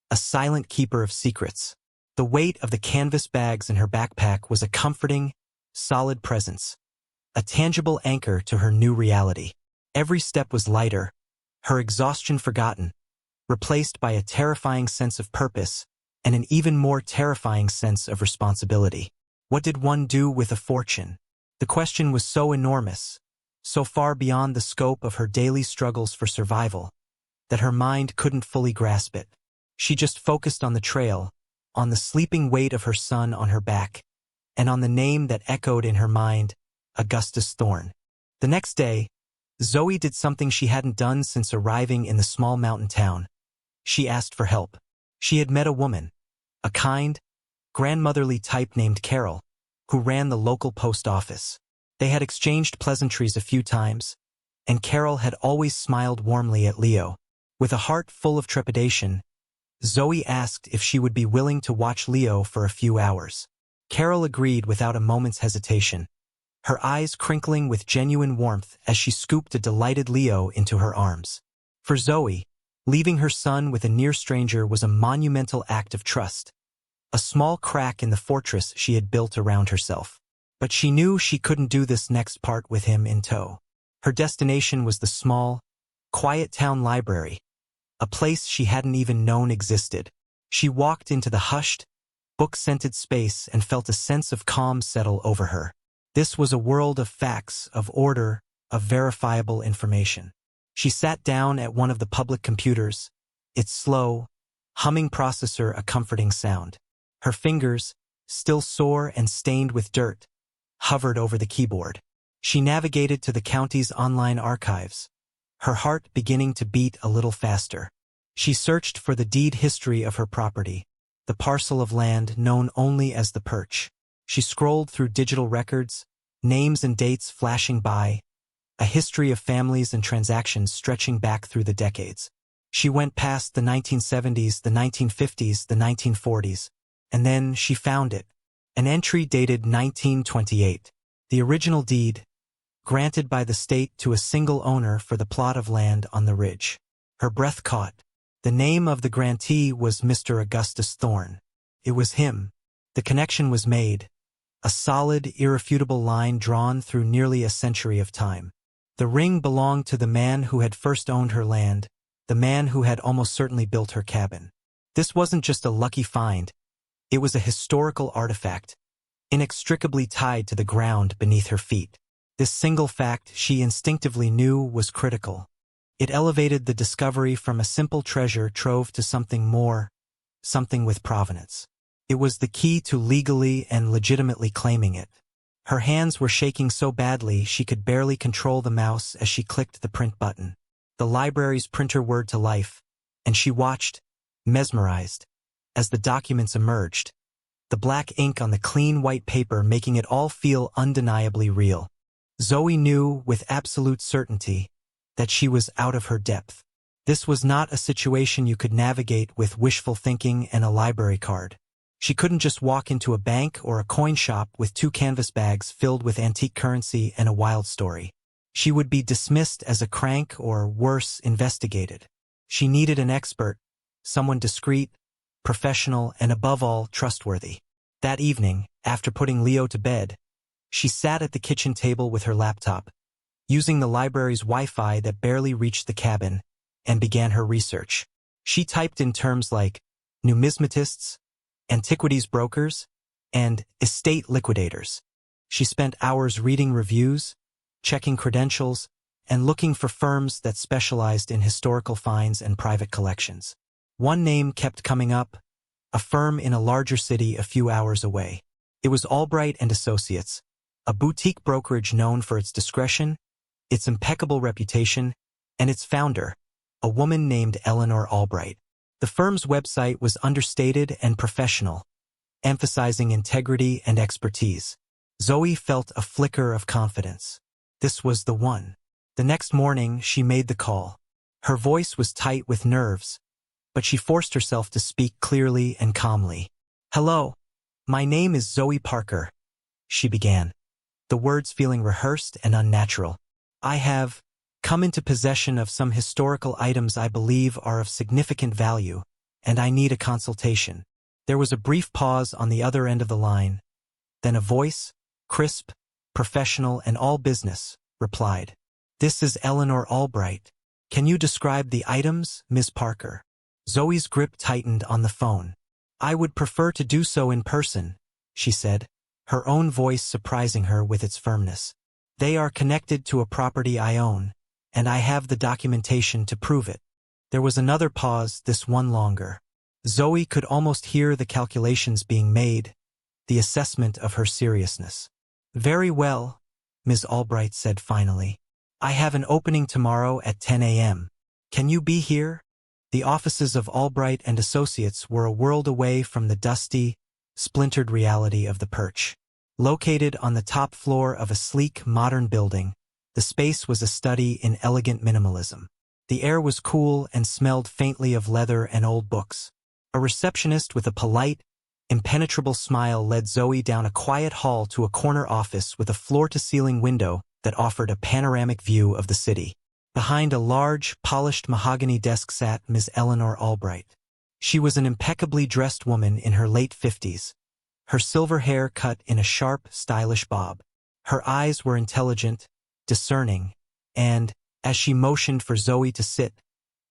a silent keeper of secrets. The weight of the canvas bags in her backpack was a comforting, solid presence, a tangible anchor to her new reality. Every step was lighter, her exhaustion forgotten, replaced by a terrifying sense of purpose and an even more terrifying sense of responsibility. What did one do with a fortune? The question was so enormous, so far beyond the scope of her daily struggles for survival, that her mind couldn't fully grasp it. She just focused on the trail, on the sleeping weight of her son on her back, and on the name that echoed in her mind, Augustus Thorne. The next day, Zoe did something she hadn't done since arriving in the small mountain town. She asked for help. She had met a woman, a kind, grandmotherly type named Carol, who ran the local post office. They had exchanged pleasantries a few times, and Carol had always smiled warmly at Leo. With a heart full of trepidation, Zoe asked if she would be willing to watch Leo for a few hours. Carol agreed without a moment's hesitation, her eyes crinkling with genuine warmth as she scooped a delighted Leo into her arms. For Zoe, leaving her son with a near stranger was a monumental act of trust, a small crack in the fortress she had built around herself. But she knew she couldn't do this next part with him in tow. Her destination was the small, quiet town library, a place she hadn't even known existed. She walked into the hushed, book-scented space and felt a sense of calm settle over her. This was a world of facts, of order, of verifiable information. She sat down at one of the public computers, its slow, humming processor a comforting sound. Her fingers, still sore and stained with dirt, hovered over the keyboard. She navigated to the county's online archives, her heart beginning to beat a little faster. She searched for the deed history of her property, the parcel of land known only as the Perch. She scrolled through digital records, names and dates flashing by, a history of families and transactions stretching back through the decades. She went past the 1970s, the 1950s, the 1940s, and then she found it, an entry dated 1928. The original deed, granted by the state to a single owner for the plot of land on the ridge. Her breath caught. The name of the grantee was Mr. Augustus Thorne. It was him. The connection was made, a solid, irrefutable line drawn through nearly a century of time. The ring belonged to the man who had first owned her land, the man who had almost certainly built her cabin. This wasn't just a lucky find, it was a historical artifact, inextricably tied to the ground beneath her feet. This single fact she instinctively knew was critical. It elevated the discovery from a simple treasure trove to something more, something with provenance. It was the key to legally and legitimately claiming it. Her hands were shaking so badly she could barely control the mouse as she clicked the print button. The library's printer whirred to life, and she watched, mesmerized, as the documents emerged, the black ink on the clean white paper making it all feel undeniably real. Zoe knew with absolute certainty that she was out of her depth. This was not a situation you could navigate with wishful thinking and a library card. She couldn't just walk into a bank or a coin shop with 2 canvas bags filled with antique currency and a wild story. She would be dismissed as a crank or, worse, investigated. She needed an expert, someone discreet, professional, and above all, trustworthy. That evening, after putting Leo to bed, she sat at the kitchen table with her laptop, using the library's Wi-Fi that barely reached the cabin, and began her research. She typed in terms like numismatists, antiquities brokers, and estate liquidators. She spent hours reading reviews, checking credentials, and looking for firms that specialized in historical finds and private collections. One name kept coming up, a firm in a larger city a few hours away. It was Albright and Associates, a boutique brokerage known for its discretion, its impeccable reputation, and its founder, a woman named Eleanor Albright. The firm's website was understated and professional, emphasizing integrity and expertise. Zoe felt a flicker of confidence. This was the one. The next morning, she made the call. Her voice was tight with nerves, but she forced herself to speak clearly and calmly. "Hello, my name is Zoe Parker," she began, the words feeling rehearsed and unnatural. "I have come into possession of some historical items I believe are of significant value, and I need a consultation." There was a brief pause on the other end of the line. Then a voice, crisp, professional, and all business, replied, "This is Eleanor Albright. Can you describe the items, Ms. Parker?" Zoe's grip tightened on the phone. "I would prefer to do so in person," she said, her own voice surprising her with its firmness. "They are connected to a property I own, and I have the documentation to prove it." There was another pause, this one longer. Zoe could almost hear the calculations being made, the assessment of her seriousness. "Very well," Ms. Albright said finally. "I have an opening tomorrow at 10 a.m. Can you be here?" The offices of Albright and Associates were a world away from the dusty, splintered reality of the Perch. Located on the top floor of a sleek, modern building, the space was a study in elegant minimalism. The air was cool and smelled faintly of leather and old books. A receptionist with a polite, impenetrable smile led Zoe down a quiet hall to a corner office with a floor-to-ceiling window that offered a panoramic view of the city. Behind a large, polished mahogany desk sat Ms. Eleanor Albright. She was an impeccably dressed woman in her late 50s, her silver hair cut in a sharp, stylish bob. Her eyes were intelligent, discerning, and, as she motioned for Zoe to sit,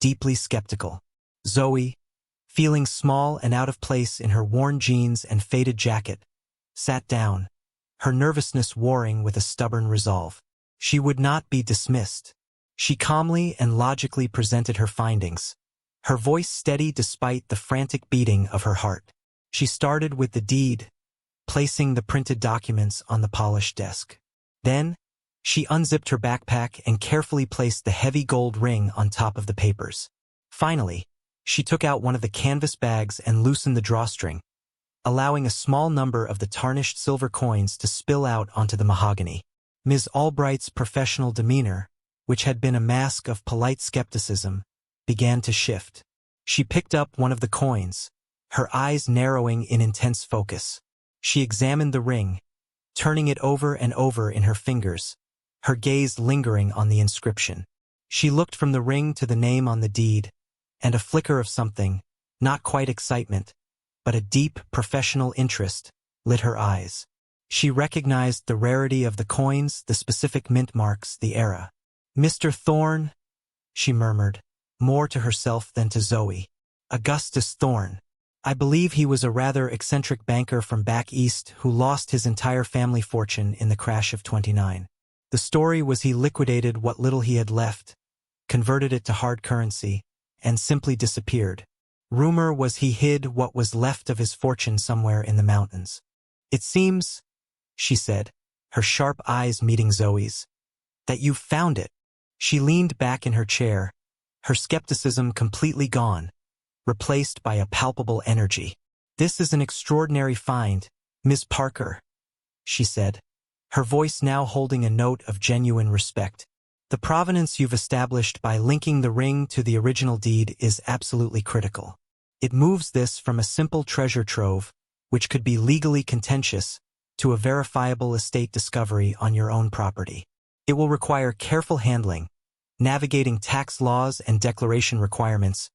deeply skeptical. Zoe, feeling small and out of place in her worn jeans and faded jacket, sat down, her nervousness warring with a stubborn resolve. She would not be dismissed. She calmly and logically presented her findings, her voice steady despite the frantic beating of her heart. She started with the deed, placing the printed documents on the polished desk. Then, she unzipped her backpack and carefully placed the heavy gold ring on top of the papers. Finally, she took out one of the canvas bags and loosened the drawstring, allowing a small number of the tarnished silver coins to spill out onto the mahogany. Ms. Albright's professional demeanor, which had been a mask of polite skepticism, began to shift. She picked up one of the coins, her eyes narrowing in intense focus. She examined the ring, turning it over and over in her fingers, her gaze lingering on the inscription. She looked from the ring to the name on the deed, and a flicker of something, not quite excitement, but a deep, professional interest, lit her eyes. She recognized the rarity of the coins, the specific mint marks, the era. "Mr. Thorne," she murmured, more to herself than to Zoe. Augustus Thorne. I believe he was a rather eccentric banker from back east who lost his entire family fortune in the crash of '29. The story was he liquidated what little he had left, converted it to hard currency, and simply disappeared. Rumor was he hid what was left of his fortune somewhere in the mountains. It seems, she said, her sharp eyes meeting Zoe's, that you've found it. She leaned back in her chair, her skepticism completely gone, replaced by a palpable energy. This is an extraordinary find, Miss Parker, she said, her voice now holding a note of genuine respect. The provenance you've established by linking the ring to the original deed is absolutely critical. It moves this from a simple treasure trove, which could be legally contentious, to a verifiable estate discovery on your own property. It will require careful handling, navigating tax laws and declaration requirements,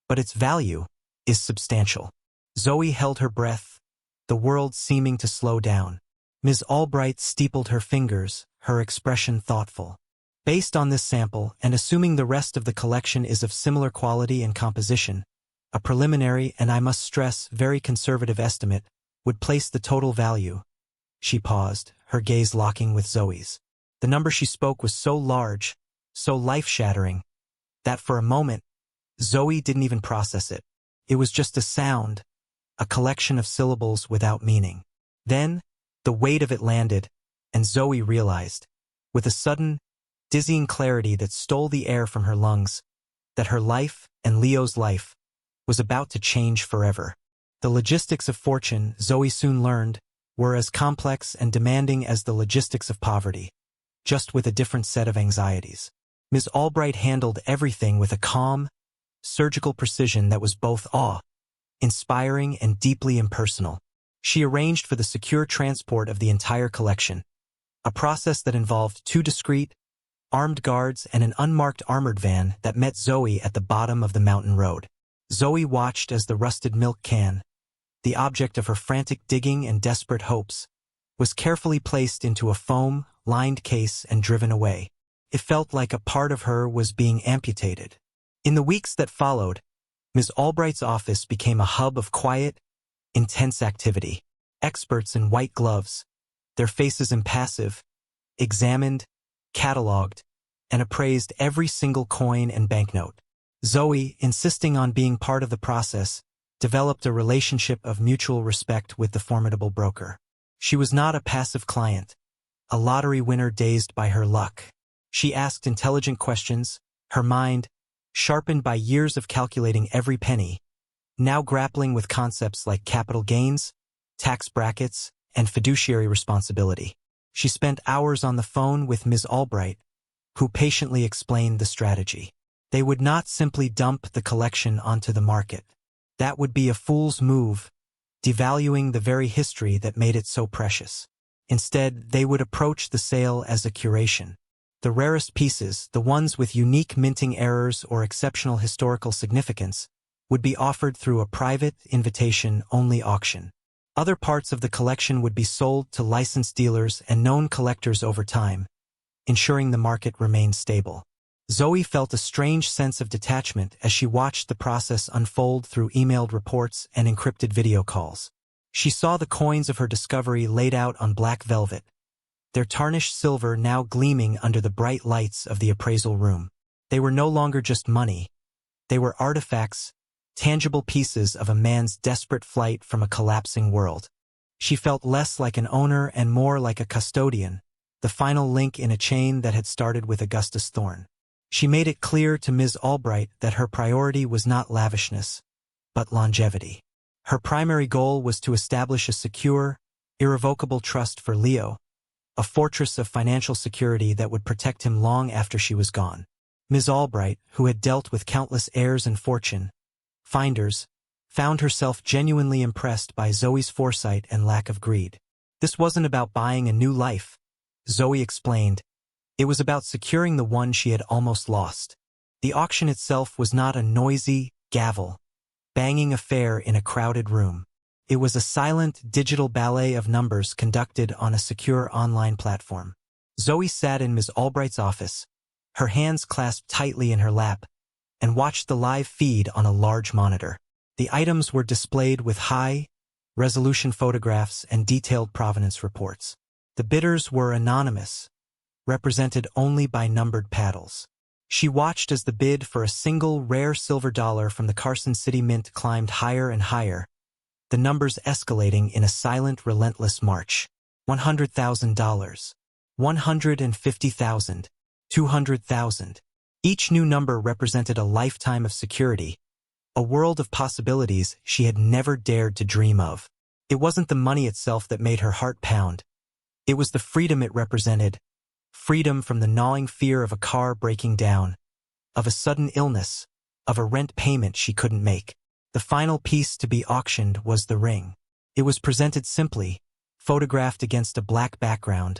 but its value is substantial. Zoe held her breath, the world seeming to slow down. Ms. Albright steepled her fingers, her expression thoughtful. Based on this sample, and assuming the rest of the collection is of similar quality and composition, a preliminary and I must stress very conservative estimate would place the total value. She paused, her gaze locking with Zoe's. The number she spoke was so large, so life-shattering, that for a moment, Zoe didn't even process it. It was just a sound, a collection of syllables without meaning. Then, the weight of it landed, and Zoe realized, with a sudden, dizzying clarity that stole the air from her lungs, that her life and Leo's life was about to change forever. The logistics of fortune, Zoe soon learned, were as complex and demanding as the logistics of poverty, just with a different set of anxieties. Ms. Albright handled everything with a calm, surgical precision that was both awe-inspiring and deeply impersonal. She arranged for the secure transport of the entire collection, a process that involved 2 discreet, armed guards and an unmarked armored van that met Zoe at the bottom of the mountain road. Zoe watched as the rusted milk can, the object of her frantic digging and desperate hopes, was carefully placed into a foam-lined case and driven away. It felt like a part of her was being amputated. In the weeks that followed, Ms. Albright's office became a hub of quiet, intense activity. Experts in white gloves, their faces impassive, examined, cataloged, and appraised every single coin and banknote. Zoe, insisting on being part of the process, developed a relationship of mutual respect with the formidable broker. She was not a passive client, a lottery winner dazed by her luck. She asked intelligent questions, her mind, sharpened by years of calculating every penny, now grappling with concepts like capital gains, tax brackets, and fiduciary responsibility. She spent hours on the phone with Ms. Albright, who patiently explained the strategy. They would not simply dump the collection onto the market. That would be a fool's move, devaluing the very history that made it so precious. Instead, they would approach the sale as a curation. The rarest pieces, the ones with unique minting errors or exceptional historical significance, would be offered through a private, invitation-only auction. Other parts of the collection would be sold to licensed dealers and known collectors over time, ensuring the market remained stable. Zoe felt a strange sense of detachment as she watched the process unfold through emailed reports and encrypted video calls. She saw the coins of her discovery laid out on black velvet, their tarnished silver now gleaming under the bright lights of the appraisal room. They were no longer just money. They were artifacts, tangible pieces of a man's desperate flight from a collapsing world. She felt less like an owner and more like a custodian, the final link in a chain that had started with Augustus Thorne. She made it clear to Ms. Albright that her priority was not lavishness, but longevity. Her primary goal was to establish a secure, irrevocable trust for Leo, a fortress of financial security that would protect him long after she was gone. Ms. Albright, who had dealt with countless heirs and fortune finders, found herself genuinely impressed by Zoe's foresight and lack of greed. This wasn't about buying a new life, Zoe explained. It was about securing the one she had almost lost. The auction itself was not a noisy, gavel-banging affair in a crowded room. It was a silent, digital ballet of numbers conducted on a secure online platform. Zoe sat in Ms. Albright's office, her hands clasped tightly in her lap, and watched the live feed on a large monitor. The items were displayed with high-resolution photographs and detailed provenance reports. The bidders were anonymous, represented only by numbered paddles. She watched as the bid for a single rare silver dollar from the Carson City Mint climbed higher and higher, the numbers escalating in a silent, relentless march. $100,000, $150,000, $200,000. Each new number represented a lifetime of security, a world of possibilities she had never dared to dream of. It wasn't the money itself that made her heart pound. It was the freedom it represented. Freedom from the gnawing fear of a car breaking down, of a sudden illness, of a rent payment she couldn't make. The final piece to be auctioned was the ring. It was presented simply, photographed against a black background,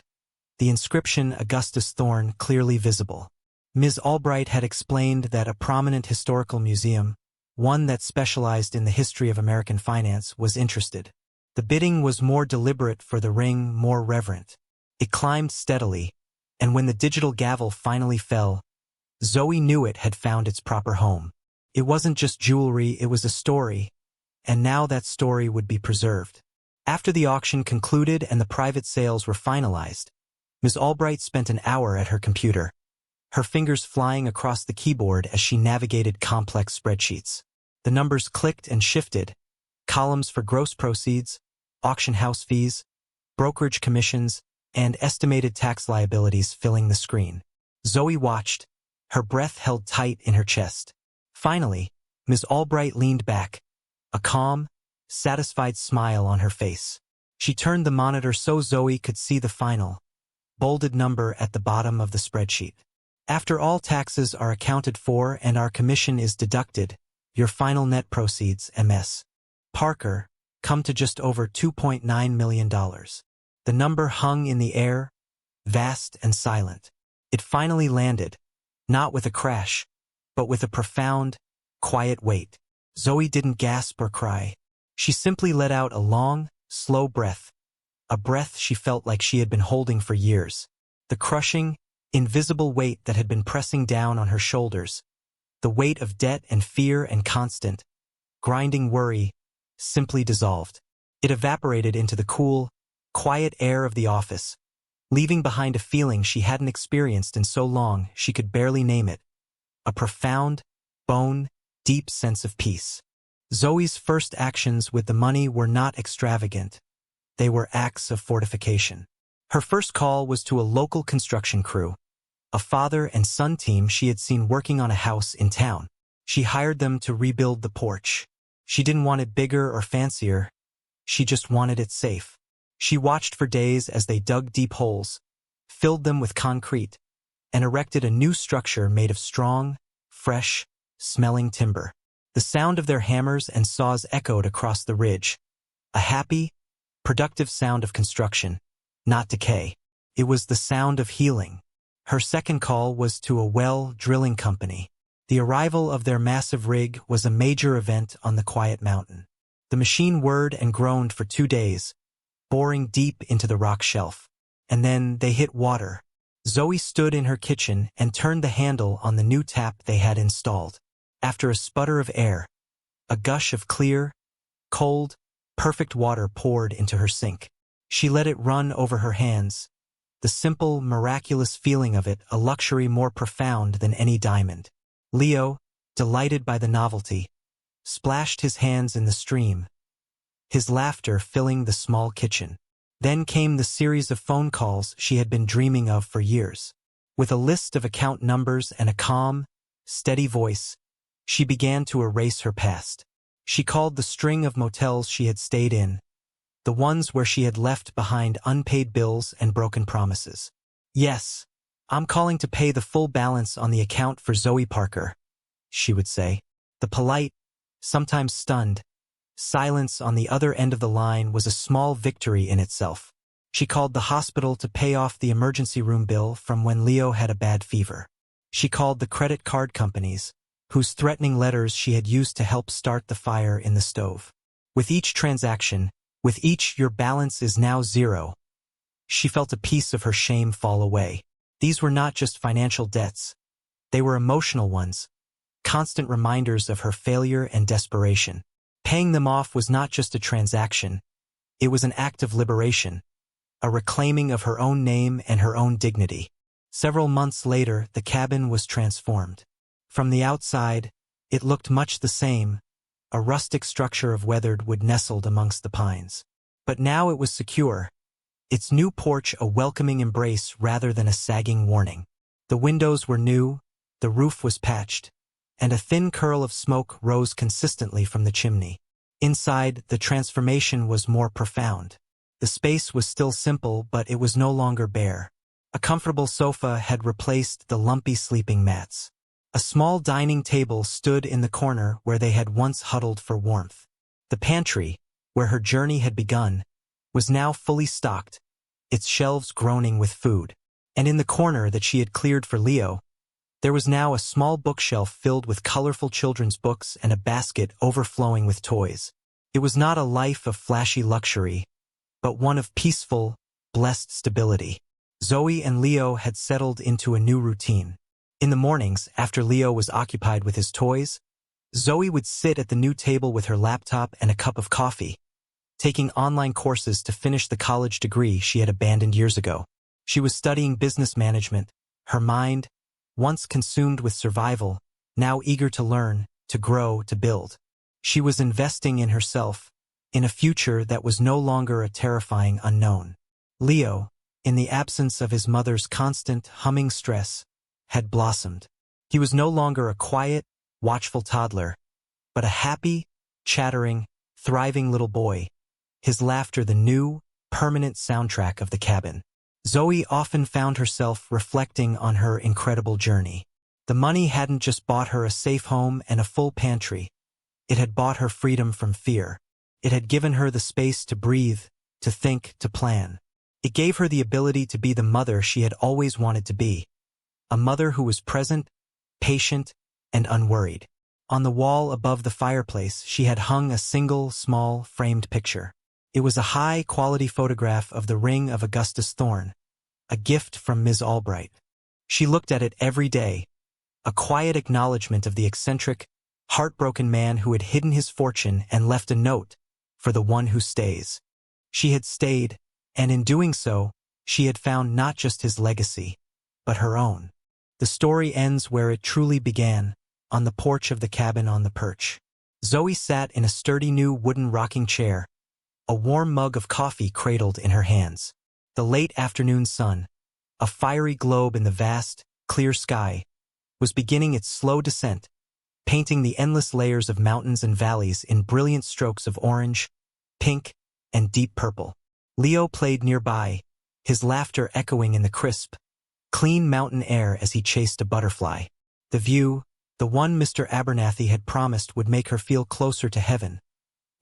the inscription Augustus Thorne clearly visible. Ms. Albright had explained that a prominent historical museum, one that specialized in the history of American finance, was interested. The bidding was more deliberate for the ring, more reverent. It climbed steadily, and when the digital gavel finally fell, Zoe knew it had found its proper home. It wasn't just jewelry, it was a story, and now that story would be preserved. After the auction concluded and the private sales were finalized, Ms. Albright spent an hour at her computer, her fingers flying across the keyboard as she navigated complex spreadsheets. The numbers clicked and shifted, columns for gross proceeds, auction house fees, brokerage commissions, and estimated tax liabilities filling the screen. Zoe watched, her breath held tight in her chest. Finally, Ms. Albright leaned back, a calm, satisfied smile on her face. She turned the monitor so Zoe could see the final, bolded number at the bottom of the spreadsheet. After all taxes are accounted for and our commission is deducted, your final net proceeds, Ms. Parker, come to just over $2.9 million. The number hung in the air, vast and silent. It finally landed, not with a crash, but with a profound, quiet weight. Zoe didn't gasp or cry. She simply let out a long, slow breath, a breath she felt like she had been holding for years. The crushing, invisible weight that had been pressing down on her shoulders, the weight of debt and fear and constant, grinding worry, simply dissolved. It evaporated into the cool, quiet air of the office, leaving behind a feeling she hadn't experienced in so long she could barely name it, a profound, bone-deep sense of peace. Zoe's first actions with the money were not extravagant. They were acts of fortification. Her first call was to a local construction crew, a father and son team she had seen working on a house in town. She hired them to rebuild the porch. She didn't want it bigger or fancier. She just wanted it safe. She watched for days as they dug deep holes, filled them with concrete, and erected a new structure made of strong, fresh, smelling timber. The sound of their hammers and saws echoed across the ridge, a happy, productive sound of construction, not decay. It was the sound of healing. Her second call was to a well drilling company. The arrival of their massive rig was a major event on the quiet mountain. The machine whirred and groaned for 2 days, boring deep into the rock shelf. And then they hit water. Zoe stood in her kitchen and turned the handle on the new tap they had installed. After a sputter of air, a gush of clear, cold, perfect water poured into her sink. She let it run over her hands, the simple, miraculous feeling of it a luxury more profound than any diamond. Leo, delighted by the novelty, splashed his hands in the stream, his laughter filling the small kitchen. Then came the series of phone calls she had been dreaming of for years. With a list of account numbers and a calm, steady voice, she began to erase her past. She called the string of motels she had stayed in, the ones where she had left behind unpaid bills and broken promises. "Yes, I'm calling to pay the full balance on the account for Zoe Parker," she would say. The polite, sometimes stunned, silence on the other end of the line was a small victory in itself. She called the hospital to pay off the emergency room bill from when Leo had a bad fever. She called the credit card companies, whose threatening letters she had used to help start the fire in the stove. With each transaction, with each "your balance is now zero," she felt a piece of her shame fall away. These were not just financial debts. They were emotional ones, constant reminders of her failure and desperation. Paying them off was not just a transaction, it was an act of liberation, a reclaiming of her own name and her own dignity. Several months later, the cabin was transformed. From the outside, it looked much the same, a rustic structure of weathered wood nestled amongst the pines. But now it was secure, its new porch a welcoming embrace rather than a sagging warning. The windows were new, the roof was patched, and a thin curl of smoke rose consistently from the chimney. Inside, the transformation was more profound. The space was still simple, but it was no longer bare. A comfortable sofa had replaced the lumpy sleeping mats. A small dining table stood in the corner where they had once huddled for warmth. The pantry, where her journey had begun, was now fully stocked, its shelves groaning with food. And in the corner that she had cleared for Leo, there was now a small bookshelf filled with colorful children's books and a basket overflowing with toys. It was not a life of flashy luxury, but one of peaceful, blessed stability. Zoe and Leo had settled into a new routine. In the mornings, after Leo was occupied with his toys, Zoe would sit at the new table with her laptop and a cup of coffee, taking online courses to finish the college degree she had abandoned years ago. She was studying business management, her mind, once consumed with survival, now eager to learn, to grow, to build. She was investing in herself, in a future that was no longer a terrifying unknown. Leo, in the absence of his mother's constant, humming stress, had blossomed. He was no longer a quiet, watchful toddler, but a happy, chattering, thriving little boy, his laughter the new, permanent soundtrack of the cabin. Zoe often found herself reflecting on her incredible journey. The money hadn't just bought her a safe home and a full pantry. It had bought her freedom from fear. It had given her the space to breathe, to think, to plan. It gave her the ability to be the mother she had always wanted to be. A mother who was present, patient, and unworried. On the wall above the fireplace, she had hung a single, small, framed picture. It was a high-quality photograph of the ring of Augustus Thorne, a gift from Ms. Albright. She looked at it every day, a quiet acknowledgement of the eccentric, heartbroken man who had hidden his fortune and left a note for the one who stays. She had stayed, and in doing so, she had found not just his legacy, but her own. The story ends where it truly began, on the porch of the cabin on the perch. Zoe sat in a sturdy new wooden rocking chair, a warm mug of coffee cradled in her hands. The late afternoon sun, a fiery globe in the vast, clear sky, was beginning its slow descent, painting the endless layers of mountains and valleys in brilliant strokes of orange, pink, and deep purple. Leo played nearby, his laughter echoing in the crisp, clean mountain air as he chased a butterfly. The view, the one Mr. Abernathy had promised would make her feel closer to heaven,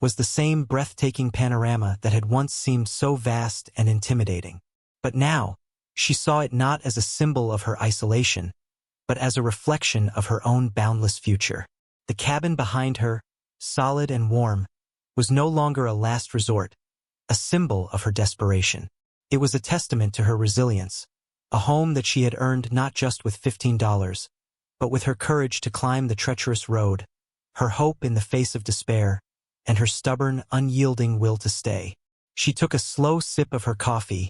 was the same breathtaking panorama that had once seemed so vast and intimidating. But now, she saw it not as a symbol of her isolation, but as a reflection of her own boundless future. The cabin behind her, solid and warm, was no longer a last resort, a symbol of her desperation. It was a testament to her resilience, a home that she had earned not just with $15, but with her courage to climb the treacherous road, her hope in the face of despair, and her stubborn, unyielding will to stay. She took a slow sip of her coffee,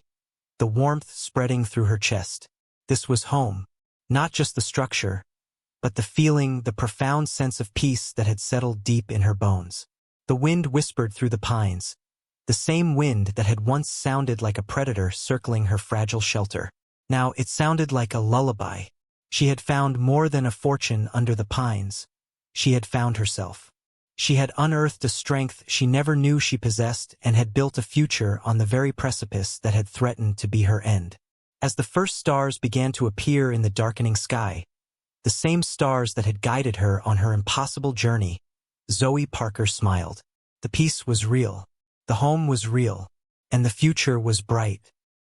the warmth spreading through her chest. This was home, not just the structure, but the feeling, the profound sense of peace that had settled deep in her bones. The wind whispered through the pines, the same wind that had once sounded like a predator circling her fragile shelter. Now it sounded like a lullaby. She had found more than a fortune under the pines. She had found herself. She had unearthed a strength she never knew she possessed and had built a future on the very precipice that had threatened to be her end. As the first stars began to appear in the darkening sky, the same stars that had guided her on her impossible journey, Zoe Parker smiled. The peace was real, the home was real, and the future was bright.